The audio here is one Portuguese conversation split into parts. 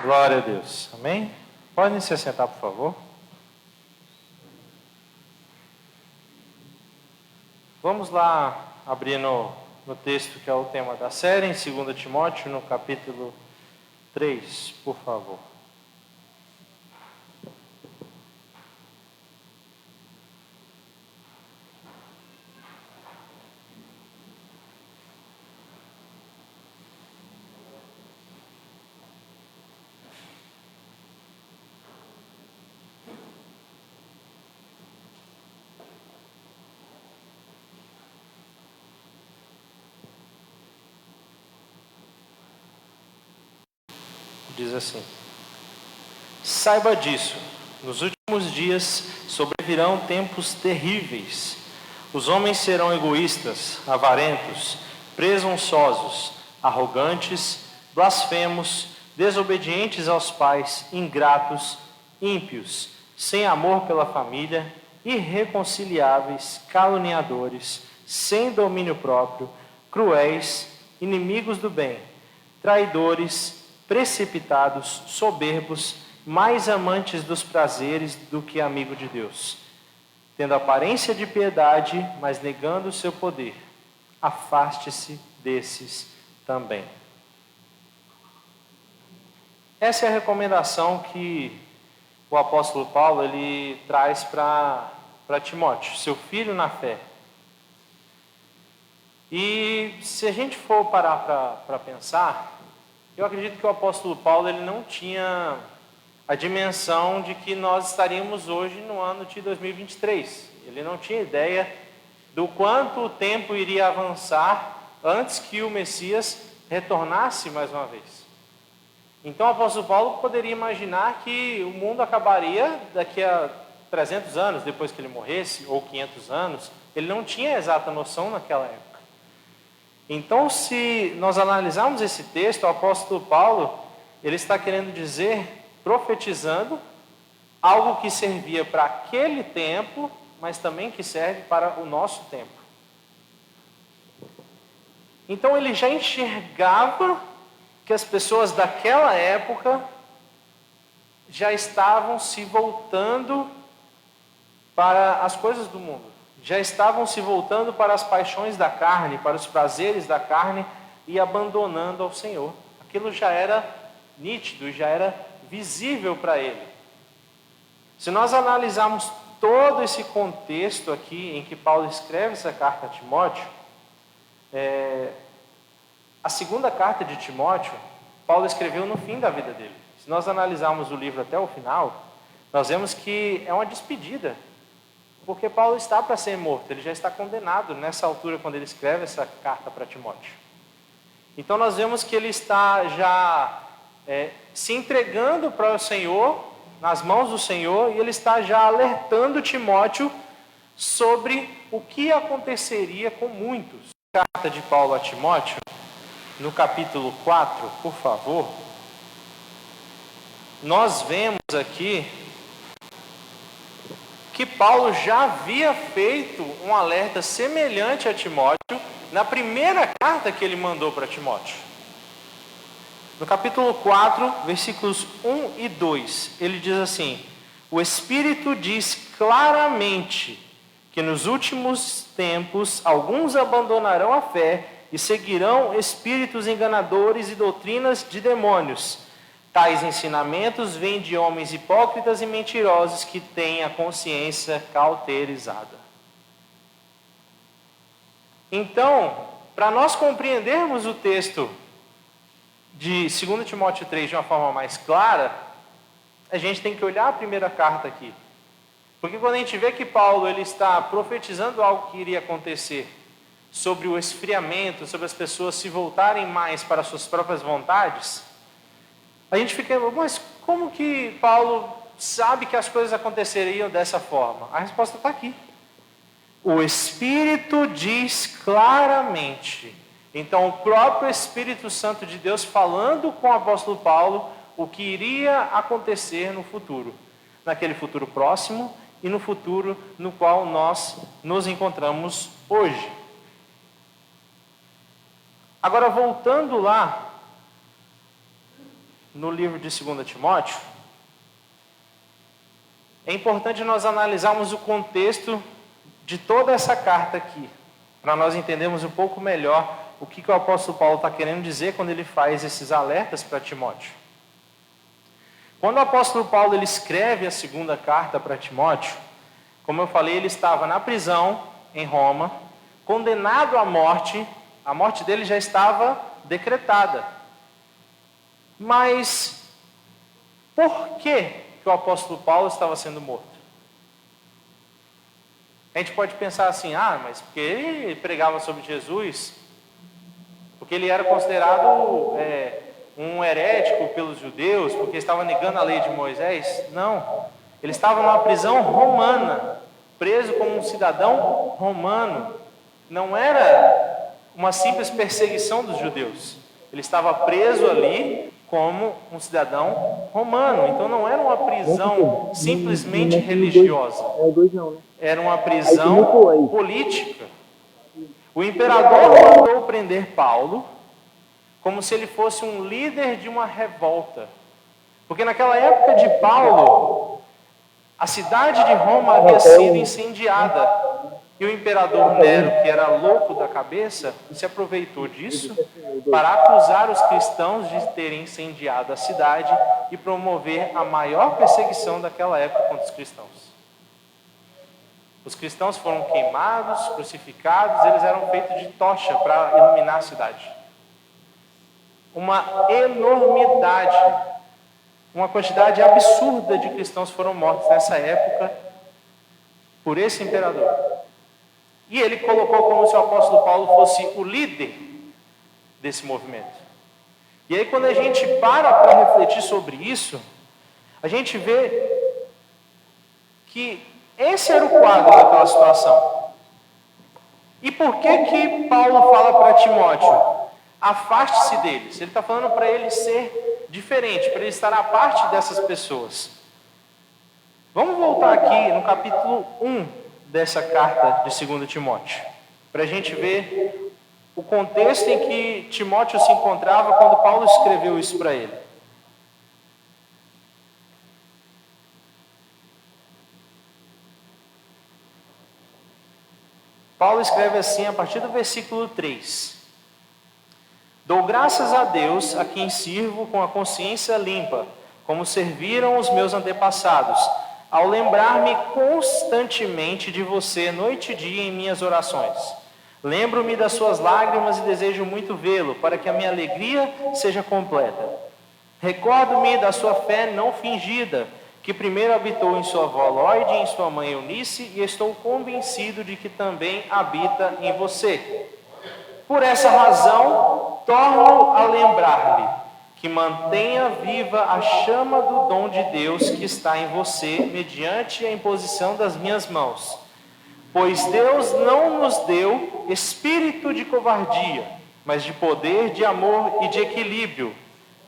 Glória a Deus. Amém? Podem se assentar, por favor. Vamos lá abrir no texto que é o tema da série, em 2 Timóteo, no capítulo 3, por favor. Diz assim: saiba disso, nos últimos dias sobrevirão tempos terríveis. Os homens serão egoístas, avarentos, presunçosos, arrogantes, blasfemos, desobedientes aos pais, ingratos, ímpios, sem amor pela família, irreconciliáveis, caluniadores, sem domínio próprio, cruéis, inimigos do bem, traidores, precipitados, soberbos, mais amantes dos prazeres do que amigo de Deus, tendo aparência de piedade, mas negando o seu poder. Afaste-se desses também. Essa é a recomendação que o apóstolo Paulo ele traz para Timóteo, seu filho na fé. E se a gente for parar para pensar, eu acredito que o apóstolo Paulo ele não tinha a dimensão de que nós estaríamos hoje no ano de 2023. Ele não tinha ideia do quanto o tempo iria avançar antes que o Messias retornasse mais uma vez. Então o apóstolo Paulo poderia imaginar que o mundo acabaria daqui a 300 anos, depois que ele morresse, ou 500 anos. Ele não tinha exata noção naquela época. Então, se nós analisarmos esse texto, o apóstolo Paulo, ele está querendo dizer, profetizando, algo que servia para aquele tempo, mas também que serve para o nosso tempo. Então, ele já enxergava que as pessoas daquela época já estavam se voltando para as coisas do mundo. Já estavam se voltando para as paixões da carne, para os prazeres da carne e abandonando ao Senhor. Aquilo já era nítido, já era visível para ele. Se nós analisarmos todo esse contexto aqui em que Paulo escreve essa carta a Timóteo, a segunda carta de Timóteo, Paulo escreveu no fim da vida dele. Se nós analisarmos o livro até o final, nós vemos que é uma despedida. Porque Paulo está para ser morto, ele já está condenado nessa altura quando ele escreve essa carta para Timóteo. Então nós vemos que ele está já se entregando para o Senhor, nas mãos do Senhor, e ele está já alertando Timóteo sobre o que aconteceria com muitos. Carta de Paulo a Timóteo, no capítulo 4, por favor, nós vemos aqui que Paulo já havia feito um alerta semelhante a Timóteo na primeira carta que ele mandou para Timóteo. No capítulo 4, versículos 1 e 2, ele diz assim: o Espírito diz claramente que nos últimos tempos alguns abandonarão a fé e seguirão espíritos enganadores e doutrinas de demônios. Tais ensinamentos vêm de homens hipócritas e mentirosos que têm a consciência cauterizada. Então, para nós compreendermos o texto de 2 Timóteo 3 de uma forma mais clara, a gente tem que olhar a primeira carta aqui. Porque quando a gente vê que Paulo ele está profetizando algo que iria acontecer, sobre o esfriamento, sobre as pessoas se voltarem mais para as suas próprias vontades, a gente fica, mas como que Paulo sabe que as coisas aconteceriam dessa forma? A resposta está aqui. O Espírito diz claramente. Então, o próprio Espírito Santo de Deus falando com o apóstolo Paulo o que iria acontecer no futuro. Naquele futuro próximo e no futuro no qual nós nos encontramos hoje. Agora, voltando lá, no livro de 2 Timóteo, é importante nós analisarmos o contexto de toda essa carta aqui, para nós entendermos um pouco melhor o que o apóstolo Paulo está querendo dizer quando ele faz esses alertas para Timóteo. Quando o apóstolo Paulo ele escreve a segunda carta para Timóteo, como eu falei, ele estava na prisão em Roma, condenado à morte, a morte dele já estava decretada. Mas por que o apóstolo Paulo estava sendo morto? A gente pode pensar assim, mas porque ele pregava sobre Jesus, porque ele era considerado um herético pelos judeus, porque estava negando a lei de Moisés? Não, ele estava numa prisão romana, preso como um cidadão romano. Não era uma simples perseguição dos judeus. Ele estava preso ali como um cidadão romano. Então não era uma prisão simplesmente religiosa. Era uma prisão política. O imperador mandou prender Paulo como se ele fosse um líder de uma revolta. Porque naquela época de Paulo, a cidade de Roma havia sido incendiada. E o imperador Nero, que era louco da cabeça, se aproveitou disso para acusar os cristãos de terem incendiado a cidade e promover a maior perseguição daquela época contra os cristãos. Os cristãos foram queimados, crucificados, eles eram feitos de tocha para iluminar a cidade. Uma enormidade, uma quantidade absurda de cristãos foram mortos nessa época por esse imperador. E ele colocou como se o apóstolo Paulo fosse o líder desse movimento. E aí quando a gente para refletir sobre isso, a gente vê que esse era o quadro daquela situação. E por que Paulo fala para Timóteo? Afaste-se deles. Ele está falando para ele ser diferente, para ele estar à parte dessas pessoas. Vamos voltar aqui no capítulo 1 dessa carta de 2 Timóteo, para a gente ver o contexto em que Timóteo se encontrava quando Paulo escreveu isso para ele. Paulo escreve assim a partir do versículo 3. Dou graças a Deus, a quem sirvo com a consciência limpa, como serviram os meus antepassados, ao lembrar-me constantemente de você, noite e dia, em minhas orações. Lembro-me das suas lágrimas e desejo muito vê-lo, para que a minha alegria seja completa. Recordo-me da sua fé não fingida, que primeiro habitou em sua avó Lóide e em sua mãe Eunice, e estou convencido de que também habita em você. Por essa razão, torno a lembrar-lhe que mantenha viva a chama do dom de Deus que está em você, mediante a imposição das minhas mãos. Pois Deus não nos deu espírito de covardia, mas de poder, de amor e de equilíbrio.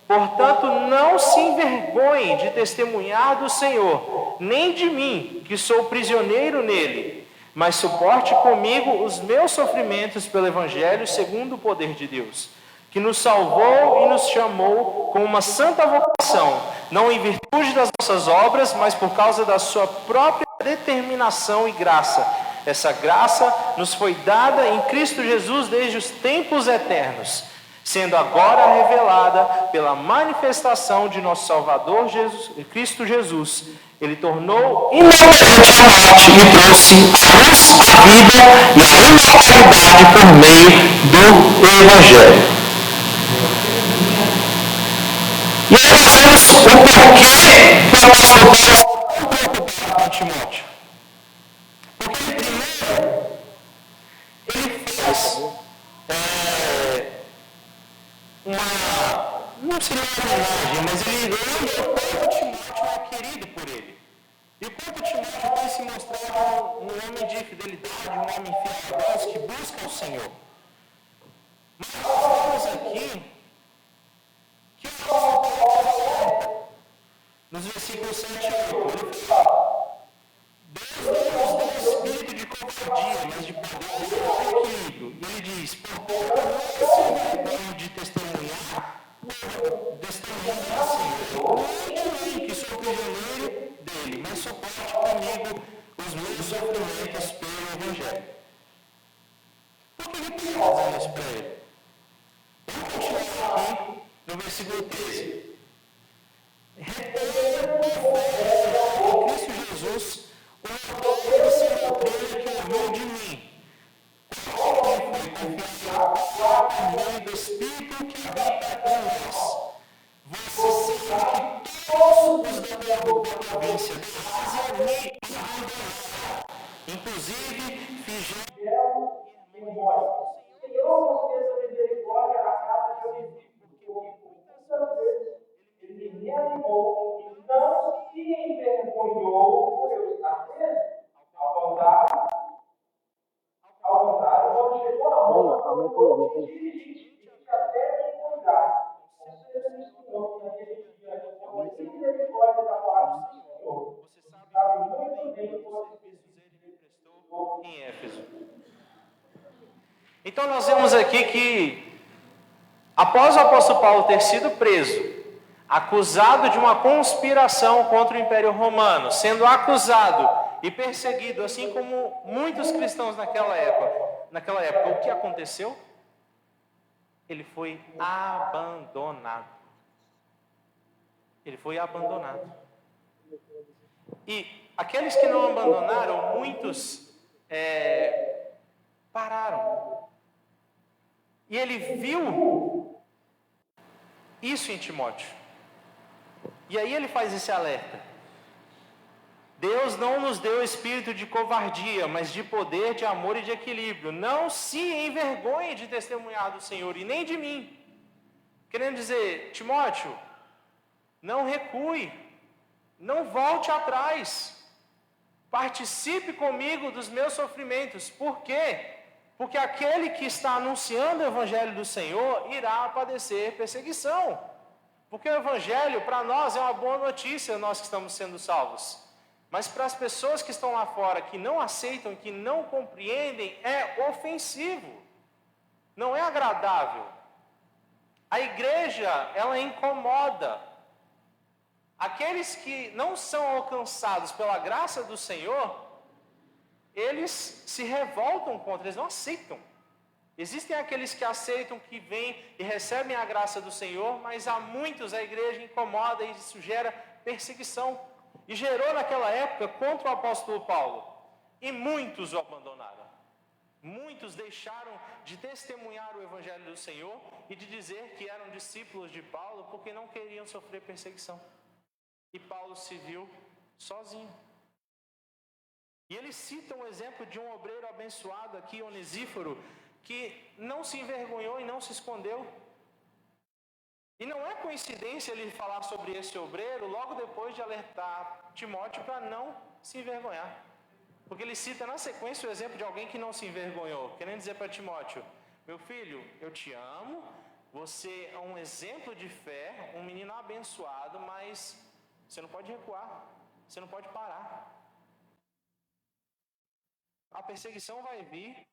Portanto, não se envergonhe de testemunhar do Senhor, nem de mim, que sou prisioneiro nele, mas suporte comigo os meus sofrimentos pelo Evangelho segundo o poder de Deus, que nos salvou e nos chamou com uma santa vocação, não em virtude das nossas obras, mas por causa da sua própria determinação e graça. Essa graça nos foi dada em Cristo Jesus desde os tempos eternos, sendo agora revelada pela manifestação de nosso Salvador Cristo Jesus. Ele tornou inoperante a morte e trouxe a luz, a vida e a imortalidade por meio do Evangelho. E aí nós vemos o porquê que o apóstolo Paulo está tão preocupado com Timóteo. Porque primeiro, ele faz não seria uma homenagem, mas ele lembra o quanto Timóteo é querido por ele. E o quanto Timóteo tem se mostrado um homem de fidelidade, um homem fiel a Deus, que busca o Senhor. Mas nós vemos aqui que o apóstolo Paulo, nos versículos 7 e 8, ele fala: Deus não nos deu espírito de covardia, mas de poder e equilíbrio. E ele diz: portanto, não se envergonhe de testemunhar assim, comigo os meus sofrimentos pelo Evangelho. Por que ele está fazendo isso para ele? Vamos continuar aqui no versículo 13. Retenha por fé em Cristo Jesus uma doutrina que ouviu de mim. Por meio do Espírito que habita em nós. Você sabe que todos os da província de Ásia me inclusive fizeram irmãos. Senhor, conceda misericórdia à casa de Davi, porque muitas vezes ele me animou e não se envergonhou por eu estar preso. Ao contrário, quando chegou a mão, eu dirigi e até me encontrar. Conceda misericórdia naquele dia, porque sem misericórdia da parte do Senhor. Você sabe muito bem o serviços ele prestou em Éfeso. Então nós vemos aqui que, após o apóstolo Paulo ter sido preso, acusado de uma conspiração contra o Império Romano, sendo acusado e perseguido, assim como muitos cristãos naquela época, o que aconteceu? Ele foi abandonado. Ele foi abandonado. E aqueles que não abandonaram, muitos pararam. E ele viu isso em Timóteo. E aí ele faz esse alerta. Deus não nos deu espírito de covardia, mas de poder, de amor e de equilíbrio. Não se envergonhe de testemunhar do Senhor e nem de mim. Querendo dizer, Timóteo, não recue, não volte atrás. Participe comigo dos meus sofrimentos. Por quê? Porque aquele que está anunciando o Evangelho do Senhor irá padecer perseguição. Porque o Evangelho, para nós, é uma boa notícia, nós que estamos sendo salvos. Mas para as pessoas que estão lá fora, que não aceitam, que não compreendem, é ofensivo. Não é agradável. A igreja, ela incomoda. Aqueles que não são alcançados pela graça do Senhor, eles se revoltam contra, eles não aceitam. Existem aqueles que aceitam, que vêm e recebem a graça do Senhor, mas a muitos a igreja incomoda e isso gera perseguição. E gerou naquela época contra o apóstolo Paulo. E muitos o abandonaram. Muitos deixaram de testemunhar o Evangelho do Senhor e de dizer que eram discípulos de Paulo porque não queriam sofrer perseguição. E Paulo se viu sozinho. E ele cita um exemplo de um obreiro abençoado aqui, Onesíforo, que não se envergonhou e não se escondeu. E não é coincidência ele falar sobre esse obreiro logo depois de alertar Timóteo para não se envergonhar. Porque ele cita na sequência o exemplo de alguém que não se envergonhou, querendo dizer para Timóteo, meu filho, eu te amo, você é um exemplo de fé, um menino abençoado, mas você não pode recuar, você não pode parar. A perseguição vai vir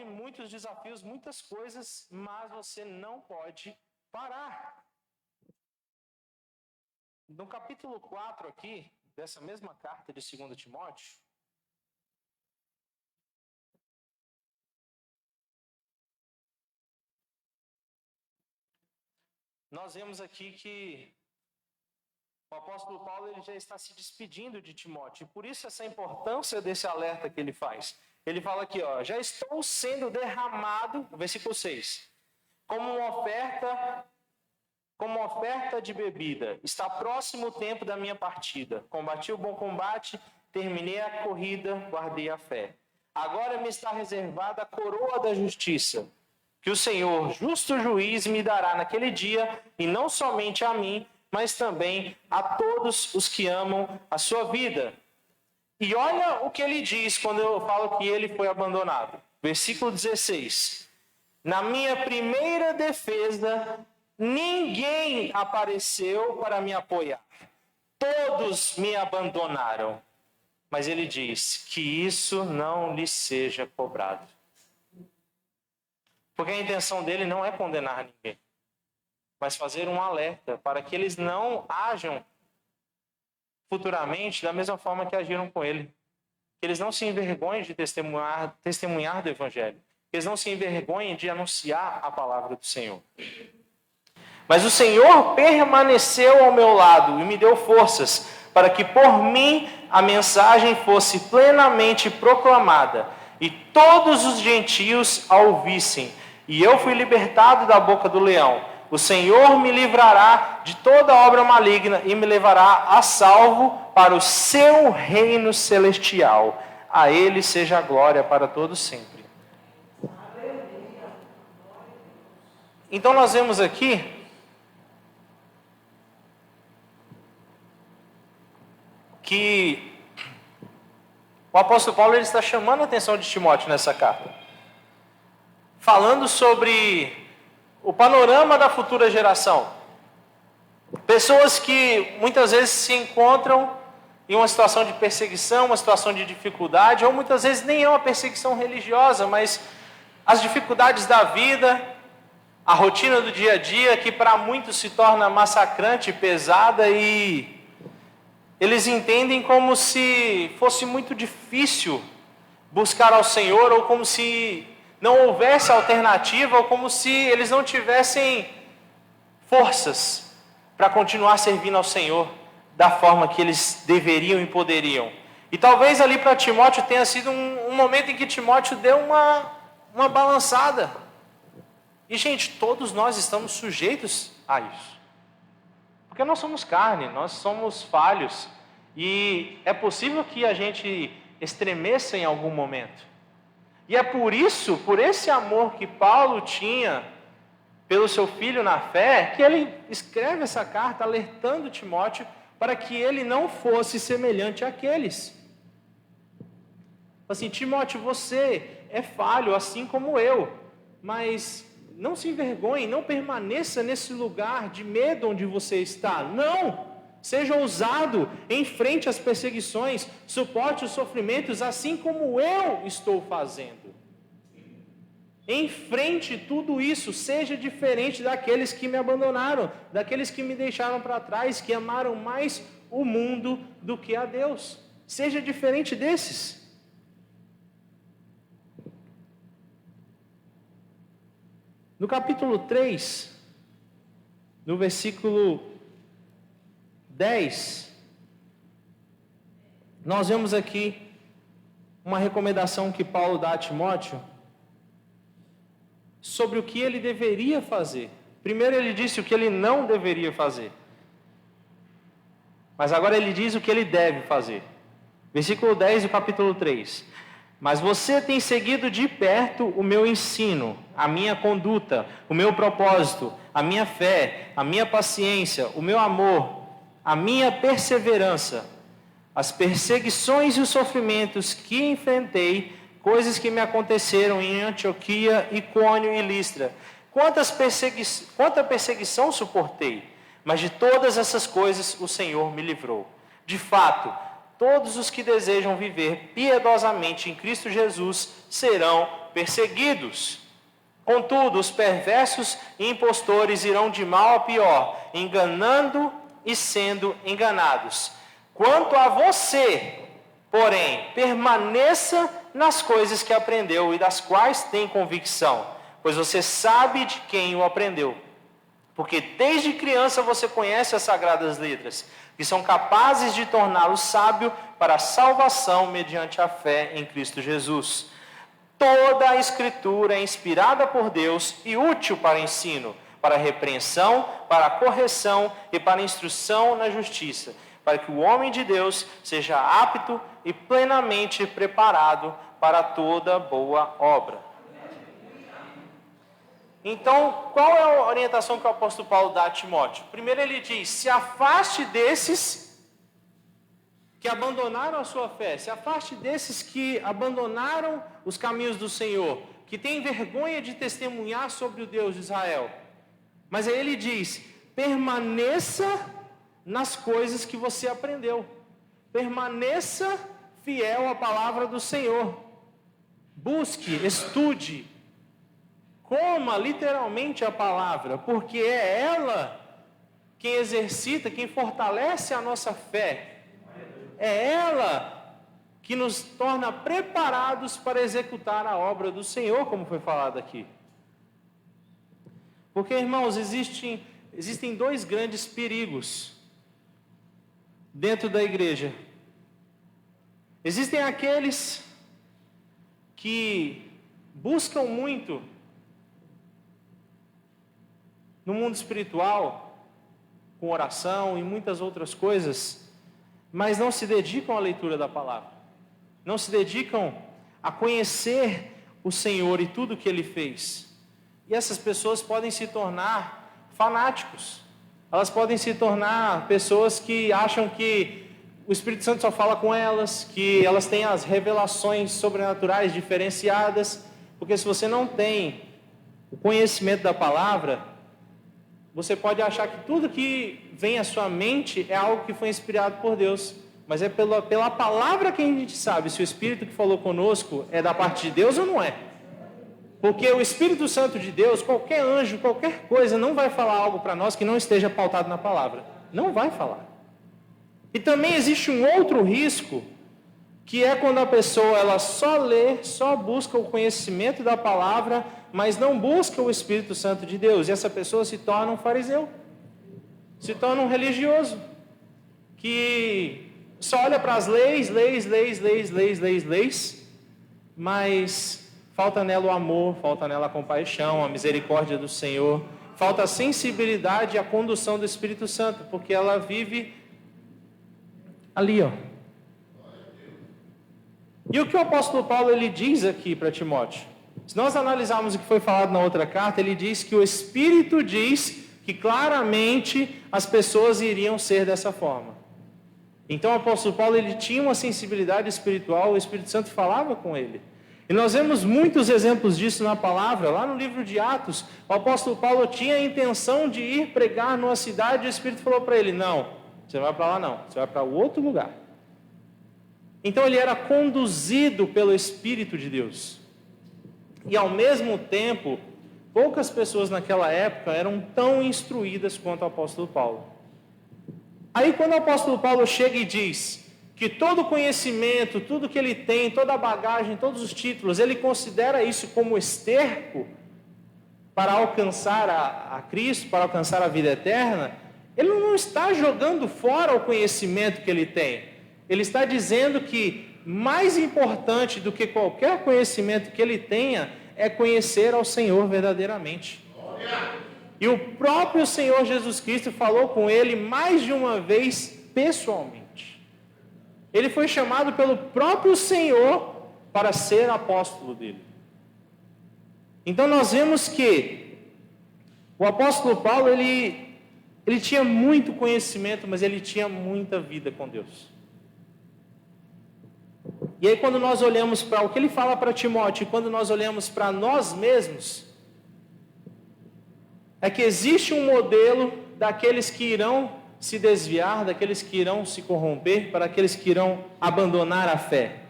muitos desafios, muitas coisas, mas você não pode parar. No capítulo 4 aqui, dessa mesma carta de 2 Timóteo, nós vemos aqui que o apóstolo Paulo ele já está se despedindo de Timóteo, e por isso essa importância desse alerta que ele faz. Ele fala aqui, já estou sendo derramado, versículo 6, como uma oferta de bebida. Está próximo o tempo da minha partida. Combati o bom combate, terminei a corrida, guardei a fé. Agora me está reservada a coroa da justiça, que o Senhor, justo juiz, me dará naquele dia, e não somente a mim, mas também a todos os que amam a sua vida. E olha o que ele diz quando eu falo que ele foi abandonado. Versículo 16. Na minha primeira defesa, ninguém apareceu para me apoiar. Todos me abandonaram. Mas ele diz que isso não lhe seja cobrado. Porque a intenção dele não é condenar ninguém, mas fazer um alerta para que eles não ajam futuramente da mesma forma que agiram com ele. que eles não se envergonhem de testemunhar do Evangelho, que eles não se envergonhem de anunciar a palavra do Senhor. Mas o Senhor permaneceu ao meu lado e me deu forças para que por mim a mensagem fosse plenamente proclamada e todos os gentios a ouvissem. E eu fui libertado da boca do leão. O Senhor me livrará de toda obra maligna e me levará a salvo para o seu reino celestial. A Ele seja a glória para todos sempre. Então nós vemos aqui que o apóstolo Paulo ele está chamando a atenção de Timóteo nessa carta, falando sobre o panorama da futura geração. Pessoas que muitas vezes se encontram em uma situação de perseguição, uma situação de dificuldade, ou muitas vezes nem é uma perseguição religiosa, mas as dificuldades da vida, a rotina do dia a dia, que para muitos se torna massacrante, pesada, e eles entendem como se fosse muito difícil buscar ao Senhor, ou como se não houvesse alternativa, ou como se eles não tivessem forças para continuar servindo ao Senhor da forma que eles deveriam e poderiam. E talvez ali para Timóteo tenha sido um momento em que Timóteo deu uma balançada. E gente, todos nós estamos sujeitos a isso. Porque nós somos carne, nós somos falhos. E é possível que a gente estremeça em algum momento. E é por isso, por esse amor que Paulo tinha pelo seu filho na fé, que ele escreve essa carta alertando Timóteo para que ele não fosse semelhante àqueles. Assim, Timóteo, você é falho assim como eu, mas não se envergonhe, não permaneça nesse lugar de medo onde você está. Não! Seja ousado, enfrente as perseguições, suporte os sofrimentos, assim como eu estou fazendo. Enfrente tudo isso, seja diferente daqueles que me abandonaram, daqueles que me deixaram para trás, que amaram mais o mundo do que a Deus. Seja diferente desses. No capítulo 3, no versículo 10, nós vemos aqui uma recomendação que Paulo dá a Timóteo sobre o que ele deveria fazer. Primeiro ele disse o que ele não deveria fazer, mas agora ele diz o que ele deve fazer. Versículo 10 do capítulo 3. Mas você tem seguido de perto o meu ensino, a minha conduta, o meu propósito, a minha fé, a minha paciência, o meu amor, a minha perseverança, as perseguições e os sofrimentos que enfrentei, coisas que me aconteceram em Antioquia, Icônio e Listra. Quanta perseguição suportei, mas de todas essas coisas o Senhor me livrou. De fato, todos os que desejam viver piedosamente em Cristo Jesus serão perseguidos. Contudo, os perversos e impostores irão de mal a pior, enganando e sendo enganados. Quanto a você, porém, permaneça nas coisas que aprendeu e das quais tem convicção, pois você sabe de quem o aprendeu. Porque desde criança você conhece as sagradas letras, que são capazes de torná-lo sábio para a salvação mediante a fé em Cristo Jesus. Toda a Escritura é inspirada por Deus e útil para ensino, para repreensão, para correção e para instrução na justiça, para que o homem de Deus seja apto e plenamente preparado para toda boa obra. Então, qual é a orientação que o apóstolo Paulo dá a Timóteo? Primeiro ele diz, se afaste desses que abandonaram a sua fé, se afaste desses que abandonaram os caminhos do Senhor, que têm vergonha de testemunhar sobre o Deus de Israel. Mas aí ele diz, permaneça nas coisas que você aprendeu. Permaneça fiel à palavra do Senhor. Busque, estude, coma literalmente a palavra, porque é ela quem exercita, quem fortalece a nossa fé. É ela que nos torna preparados para executar a obra do Senhor, como foi falado aqui. Porque, irmãos, existem dois grandes perigos dentro da igreja. Existem aqueles que buscam muito no mundo espiritual, com oração e muitas outras coisas, mas não se dedicam à leitura da palavra, não se dedicam a conhecer o Senhor e tudo que Ele fez. E essas pessoas podem se tornar fanáticos, elas podem se tornar pessoas que acham que o Espírito Santo só fala com elas, que elas têm as revelações sobrenaturais diferenciadas, porque se você não tem o conhecimento da palavra, você pode achar que tudo que vem à sua mente é algo que foi inspirado por Deus, mas é pela palavra que a gente sabe se o Espírito que falou conosco é da parte de Deus ou não é. Porque o Espírito Santo de Deus, qualquer anjo, qualquer coisa, não vai falar algo para nós que não esteja pautado na palavra. Não vai falar. E também existe um outro risco, que é quando a pessoa ela só lê, só busca o conhecimento da palavra, mas não busca o Espírito Santo de Deus. E essa pessoa se torna um fariseu, se torna um religioso, que só olha para as leis, mas falta nela o amor, falta nela a compaixão, a misericórdia do Senhor, falta a sensibilidade e a condução do Espírito Santo, porque ela vive ali, ó. E o que o apóstolo Paulo ele diz aqui para Timóteo? Se nós analisarmos o que foi falado na outra carta, ele diz que o Espírito diz que claramente as pessoas iriam ser dessa forma. Então o apóstolo Paulo ele tinha uma sensibilidade espiritual, o Espírito Santo falava com ele. E nós vemos muitos exemplos disso na palavra. Lá no livro de Atos, o apóstolo Paulo tinha a intenção de ir pregar numa cidade e o Espírito falou para ele: não, você não vai para lá não, você vai para outro lugar. Então ele era conduzido pelo Espírito de Deus. E ao mesmo tempo, poucas pessoas naquela época eram tão instruídas quanto o apóstolo Paulo. Aí quando o apóstolo Paulo chega e diz que todo o conhecimento, tudo que ele tem, toda a bagagem, todos os títulos, ele considera isso como esterco para alcançar a Cristo, para alcançar a vida eterna, ele não está jogando fora o conhecimento que ele tem. Ele está dizendo que mais importante do que qualquer conhecimento que ele tenha é conhecer ao Senhor verdadeiramente. E o próprio Senhor Jesus Cristo falou com ele mais de uma vez pessoalmente. Ele foi chamado pelo próprio Senhor para ser apóstolo dele. Então nós vemos que o apóstolo Paulo ele tinha muito conhecimento, mas ele tinha muita vida com Deus. E aí quando nós olhamos para o que ele fala para Timóteo, e quando nós olhamos para nós mesmos, é que existe um modelo daqueles que irão se desviar, daqueles que irão se corromper, para aqueles que irão abandonar a fé.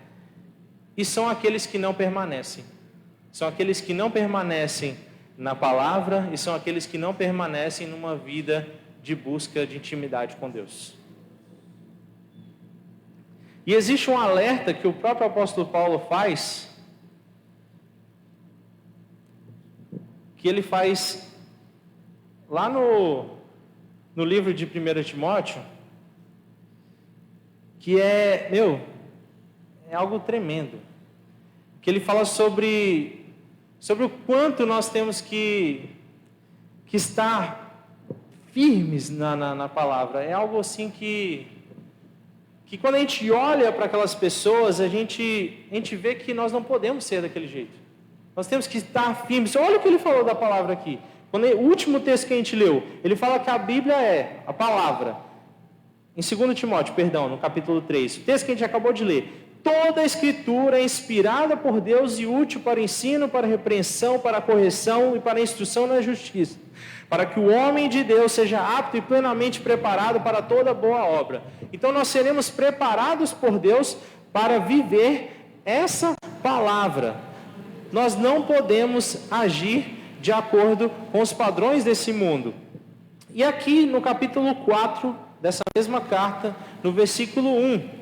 E são aqueles que não permanecem. São aqueles que não permanecem na palavra e são aqueles que não permanecem numa vida de busca de intimidade com Deus. E existe um alerta que o próprio apóstolo Paulo faz, que ele faz lá no livro de 1 Timóteo, que é algo tremendo. Que ele fala sobre o quanto nós temos que estar firmes na palavra. É algo assim que quando a gente olha para aquelas pessoas, a gente vê que nós não podemos ser daquele jeito. Nós temos que estar firmes. Olha o que ele falou da palavra aqui. O último texto que a gente leu, ele fala que a Bíblia é a palavra. Em 2 Timóteo, no capítulo 3. O texto que a gente acabou de ler. Toda a Escritura é inspirada por Deus e útil para ensino, para repreensão, para correção e para instrução na justiça, para que o homem de Deus seja apto e plenamente preparado para toda boa obra. Então nós seremos preparados por Deus para viver essa palavra. Nós não podemos agir de acordo com os padrões desse mundo. E aqui no capítulo 4 dessa mesma carta, no versículo 1,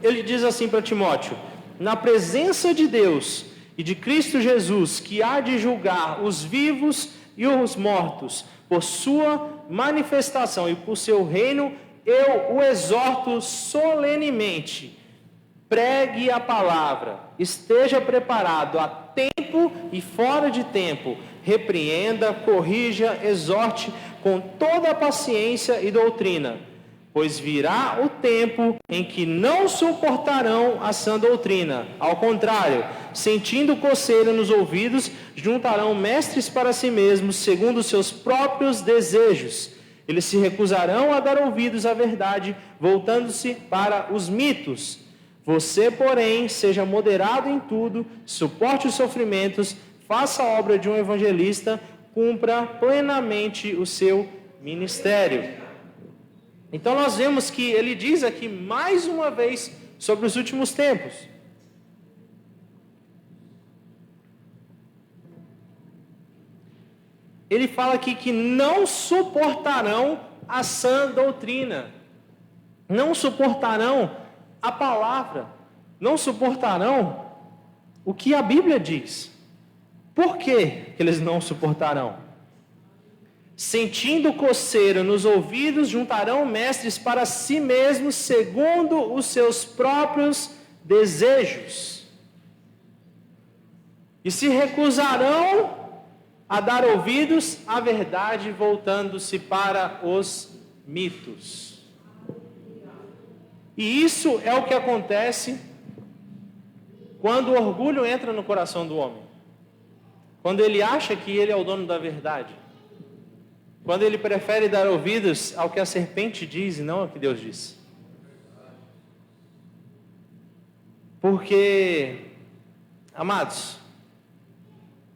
ele diz assim para Timóteo: na presença de Deus e de Cristo Jesus, que há de julgar os vivos e os mortos, por sua manifestação e por seu reino, eu o exorto solenemente. Pregue a palavra, esteja preparado a tempo e fora de tempo, repreenda, corrija, exorte com toda a paciência e doutrina, pois virá o tempo em que não suportarão a sã doutrina. Ao contrário, sentindo coceira nos ouvidos, juntarão mestres para si mesmos, segundo os seus próprios desejos. Eles se recusarão a dar ouvidos à verdade, voltando-se para os mitos. Você, porém, seja moderado em tudo, suporte os sofrimentos, faça a obra de um evangelista, cumpra plenamente o seu ministério. Então nós vemos que ele diz aqui mais uma vez sobre os últimos tempos. Ele fala aqui que não suportarão a sã doutrina, não suportarão a palavra, não suportarão o que a Bíblia diz. Por que eles não suportarão? Sentindo coceira nos ouvidos, juntarão mestres para si mesmos, segundo os seus próprios desejos. E se recusarão a dar ouvidos à verdade, voltando-se para os mitos. E isso é o que acontece quando o orgulho entra no coração do homem. Quando ele acha que ele é o dono da verdade. Quando ele prefere dar ouvidos ao que a serpente diz e não ao que Deus diz. Porque, amados,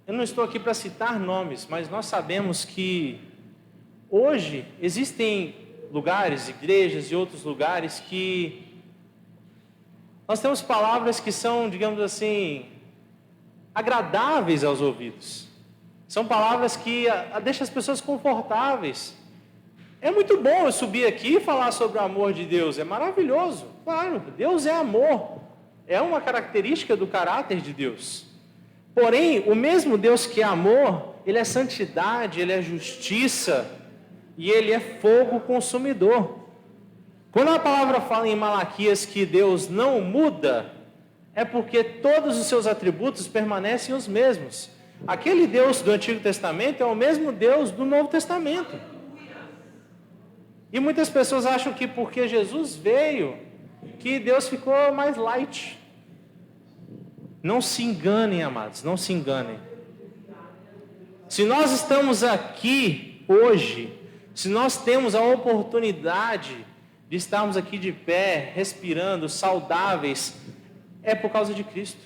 eu não estou aqui para citar nomes, mas nós sabemos que hoje existem lugares, igrejas e outros lugares que nós temos palavras que são, digamos assim, agradáveis aos ouvidos. São palavras que deixam as pessoas confortáveis. É muito bom eu subir aqui e falar sobre o amor de Deus, é maravilhoso. Claro, Deus é amor, é uma característica do caráter de Deus. Porém, o mesmo Deus que é amor, Ele é santidade, Ele é justiça e Ele é fogo consumidor. Quando a palavra fala em Malaquias que Deus não muda, é porque todos os seus atributos permanecem os mesmos. Aquele Deus do Antigo Testamento é o mesmo Deus do Novo Testamento. E muitas pessoas acham que porque Jesus veio, que Deus ficou mais light. Não se enganem, amados, não se enganem. Se nós estamos aqui hoje, se nós temos a oportunidade de estarmos aqui de pé, respirando, saudáveis, é por causa de Cristo.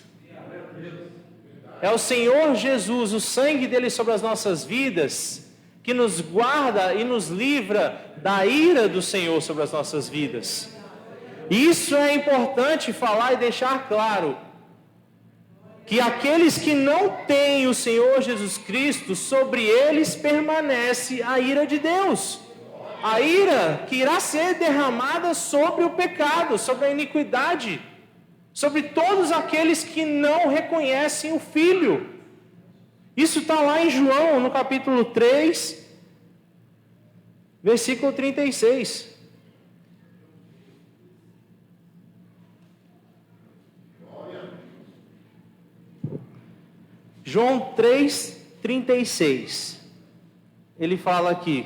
É o Senhor Jesus, o sangue dele sobre as nossas vidas, que nos guarda e nos livra da ira do Senhor sobre as nossas vidas. Isso é importante falar e deixar claro, que aqueles que não têm o Senhor Jesus Cristo, sobre eles permanece a ira de Deus. A ira que irá ser derramada sobre o pecado, sobre a iniquidade, sobre todos aqueles que não reconhecem o Filho. Isso está lá em João, no capítulo 3, versículo 36. João 3, 36. Ele fala aqui: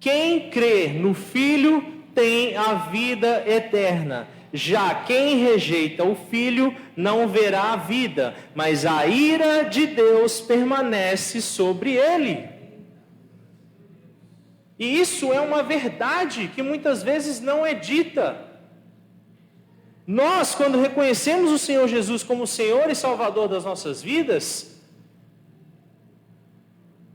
quem crê no Filho tem a vida eterna. Já quem rejeita o Filho não verá a vida, mas a ira de Deus permanece sobre ele. E isso é uma verdade que muitas vezes não é dita. Nós, quando reconhecemos o Senhor Jesus como Senhor e Salvador das nossas vidas,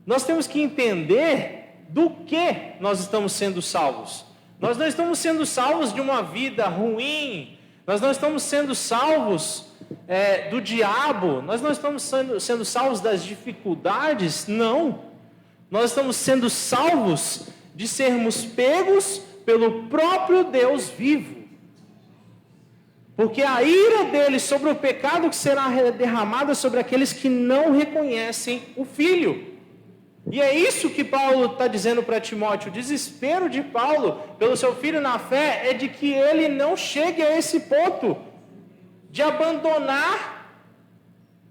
nós temos que entender do que nós estamos sendo salvos. Nós não estamos sendo salvos de uma vida ruim, nós não estamos sendo salvos do diabo, nós não estamos sendo salvos das dificuldades, não. Nós estamos sendo salvos de sermos pegos pelo próprio Deus vivo. Porque a ira dele sobre o pecado que será derramada sobre aqueles que não reconhecem o Filho. E é isso que Paulo está dizendo para Timóteo. O desespero de Paulo pelo seu filho na fé é de que ele não chegue a esse ponto de abandonar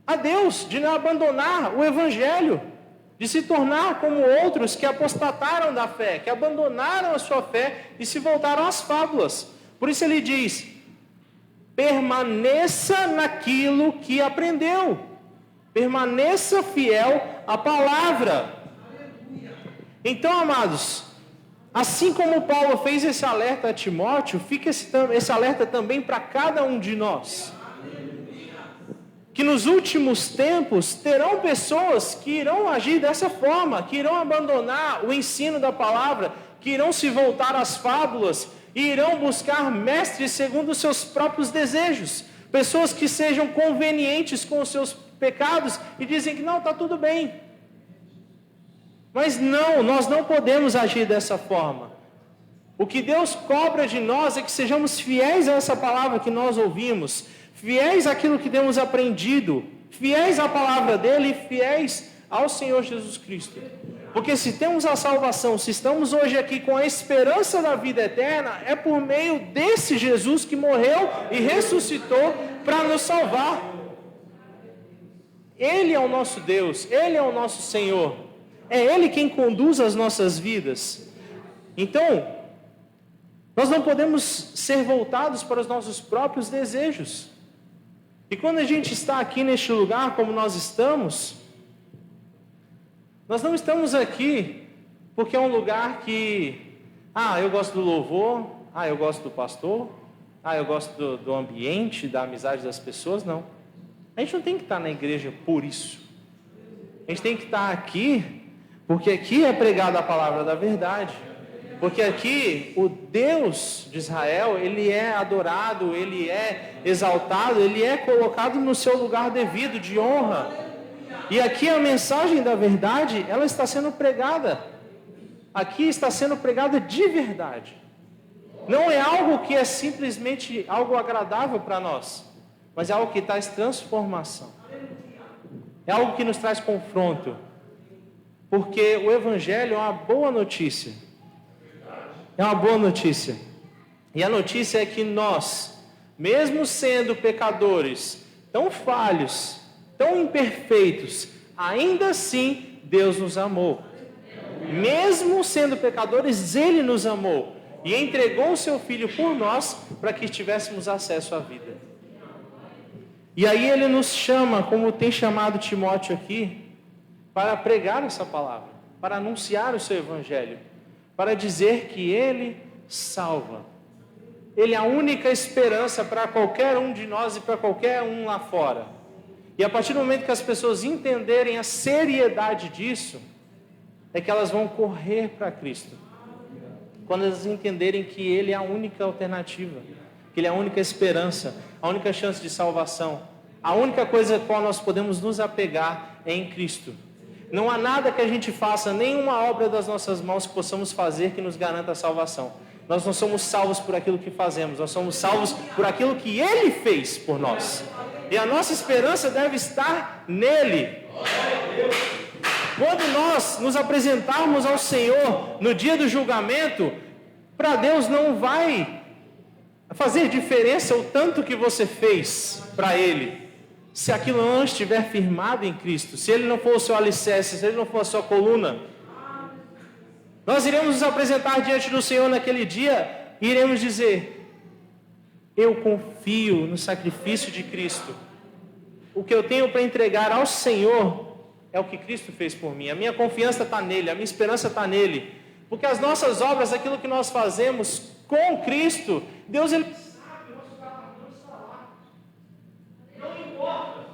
a Deus, de não abandonar o Evangelho, de se tornar como outros que apostataram da fé, que abandonaram a sua fé e se voltaram às fábulas. Por isso ele diz: permaneça naquilo que aprendeu, permaneça fiel à palavra. Então, amados, assim como Paulo fez esse alerta a Timóteo, fica esse alerta também para cada um de nós. Que nos últimos tempos terão pessoas que irão agir dessa forma, que irão abandonar o ensino da palavra, que irão se voltar às fábulas e irão buscar mestres segundo os seus próprios desejos. Pessoas que sejam convenientes com os seus pecados e dizem que não, está tudo bem. Mas não, nós não podemos agir dessa forma. O que Deus cobra de nós é que sejamos fiéis a essa palavra que nós ouvimos, fiéis àquilo que temos aprendido, fiéis à palavra dele e fiéis ao Senhor Jesus Cristo. Porque se temos a salvação, se estamos hoje aqui com a esperança da vida eterna, é por meio desse Jesus que morreu e ressuscitou para nos salvar. Ele é o nosso Deus, Ele é o nosso Senhor. É Ele quem conduz as nossas vidas. Então, nós não podemos ser voltados para os nossos próprios desejos. E quando a gente está aqui neste lugar, como nós estamos, nós não estamos aqui porque é um lugar que, eu gosto do louvor, eu gosto do pastor, eu gosto do ambiente, da amizade das pessoas, não. A gente não tem que estar na igreja por isso. A gente tem que estar aqui porque aqui é pregada a palavra da verdade. Porque aqui o Deus de Israel, Ele é adorado, Ele é exaltado, Ele é colocado no seu lugar devido, de honra. E aqui a mensagem da verdade, ela está sendo pregada. Aqui está sendo pregada de verdade. Não é algo que é simplesmente algo agradável para nós, mas é algo que traz transformação. É algo que nos traz confronto. Porque o Evangelho é uma boa notícia. É uma boa notícia. E a notícia é que nós, mesmo sendo pecadores, tão falhos, tão imperfeitos, ainda assim Deus nos amou. Mesmo sendo pecadores, Ele nos amou. E entregou o seu Filho por nós, para que tivéssemos acesso à vida. E aí Ele nos chama, como tem chamado Timóteo aqui, para pregar essa palavra, para anunciar o seu Evangelho, para dizer que Ele salva. Ele é a única esperança para qualquer um de nós e para qualquer um lá fora. E a partir do momento que as pessoas entenderem a seriedade disso, é que elas vão correr para Cristo. Quando elas entenderem que Ele é a única alternativa, que Ele é a única esperança, a única chance de salvação, a única coisa a qual nós podemos nos apegar é em Cristo. Não há nada que a gente faça, nenhuma obra das nossas mãos que possamos fazer que nos garanta a salvação. Nós não somos salvos por aquilo que fazemos, nós somos salvos por aquilo que Ele fez por nós. E a nossa esperança deve estar nele. Quando nós nos apresentarmos ao Senhor no dia do julgamento, para Deus não vai fazer diferença o tanto que você fez para Ele. Se aquilo não estiver firmado em Cristo, se Ele não for o seu alicerce, se Ele não for a sua coluna, nós iremos nos apresentar diante do Senhor naquele dia e iremos dizer: eu confio no sacrifício de Cristo. O que eu tenho para entregar ao Senhor é o que Cristo fez por mim. A minha confiança está nele, a minha esperança está nele. Porque as nossas obras, aquilo que nós fazemos com Cristo, Deus, Ele sabe, nosso galardão está lá. Não importa.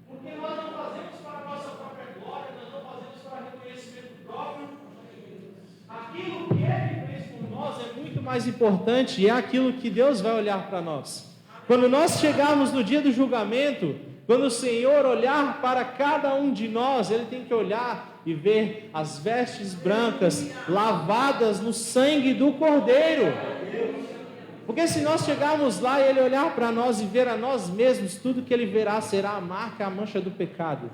Porque nós não fazemos para a nossa própria glória, nós não fazemos para reconhecimento próprio. Aquilo que Ele fez por nós é muito mais importante e é aquilo que Deus vai olhar para nós. Quando nós chegarmos no dia do julgamento, quando o Senhor olhar para cada um de nós, Ele tem que olhar e ver as vestes brancas lavadas no sangue do Cordeiro. Porque se nós chegarmos lá e Ele olhar para nós e ver a nós mesmos, tudo que Ele verá será a marca, a mancha do pecado.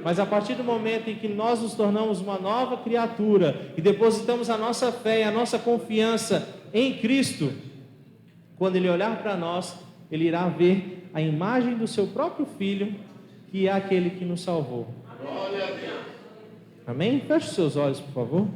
Mas a partir do momento em que nós nos tornamos uma nova criatura e depositamos a nossa fé e a nossa confiança em Cristo, quando Ele olhar para nós, Ele irá ver a imagem do seu próprio Filho, que é aquele que nos salvou. Amém? Feche os seus olhos, por favor.